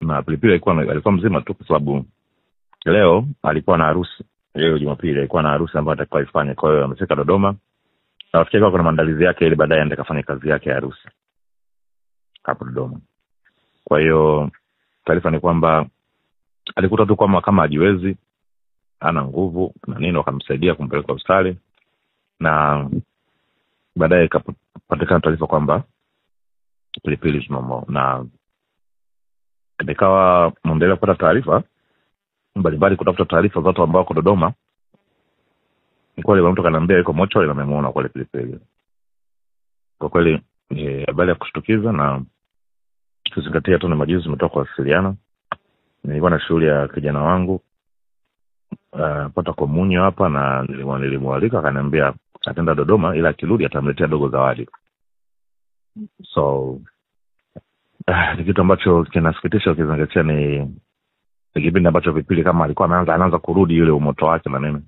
na Pilipili alikuwa mzima tu, kwa sababu leo alikuwa na harusi. Leo Jumapili alikuwa na harusi ambayo atakuwa ifanye. Kwa hiyo amefika Dodoma. Na nafikiri kuna maandalizi yake ili baadaye aende kafanye kazi yake ya harusi hapo Dodoma. Kwa hiyo taarifa ni kwamba alikuta tu kama hajiwezi, ana nguvu na nini, wakamsaidia kumpeleka hospitali, na baadaye ikapatikana taarifa kwamba Pilipili mmoja, na nikawa muendelea kupata taarifa mbalimbali, kutafuta taarifa za watu ambao wako Dodoma. Nilikuwa ile mtu kananiambia yuko mochari na amemuona kwa Pilipili. Kwa kweli ni habari ya kushtukiza, na kuzingatia tu na majuzi umetoka kuwasiliana. Nilikuwa na shughuli ya kijana wangu pata komunyo hapa, na nilimwalika, akaniambia ataenda Dodoma, ila akirudi atamletea dogo zawadi. So ni kitu ambacho kinasikitisha ukizingatia ni kipindi ambacho Pilipili kama alikuwa anaanza kurudi yule umoto wake na nini.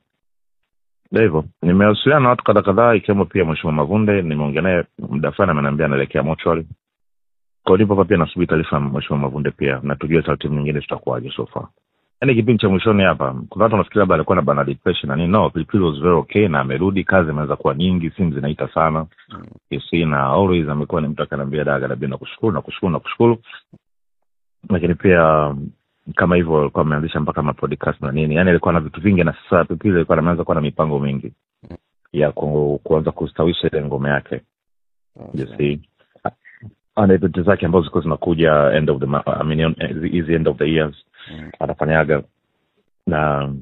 Hivyo nimewasiliana na watu kadhaa ikiwemo pia Mheshimiwa Mavunde. Nimeongea naye muda fulani, ameniambia anaelekea mochari. Kwa hiyo pia nasubiri taarifa Mheshimiwa Mavunde pia, na tujue taratibu nyingine zitakuwaje so far. Yaani kipindi cha mwishoni hapa kuna watu wanafikiria labda alikuwa na bana depression na nini. No, Pilipili was very okay, na amerudi, kazi imeanza kuwa nyingi, simu zinaita sana. Na always amekuwa ni mtu akaniambia daga na bila kushukuru. Lakini pia kama hivyo alikuwa ameanzisha mpaka podcast na nini. Yaani alikuwa na vitu vingi, na sasa Pilipili alikuwa ameanza kuwa na mipango mingi ya kuanza kustawisha ile ngoma yake. Ana event zake ambazo ziko zinakuja end of the years. Atafanyaga, na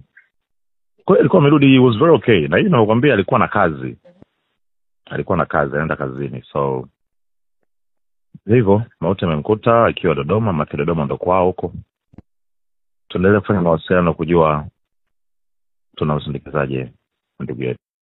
kwa alikuwa amerudi, he was very okay. Na nakwambia alikuwa na kazi, anaenda kazini. So hivyo mauti amemkuta akiwa Dodoma, maki Dodoma ndo kwao huko. Tuendelee kufanya mawasiliano kujua tunausindikizaje ndugu yetu.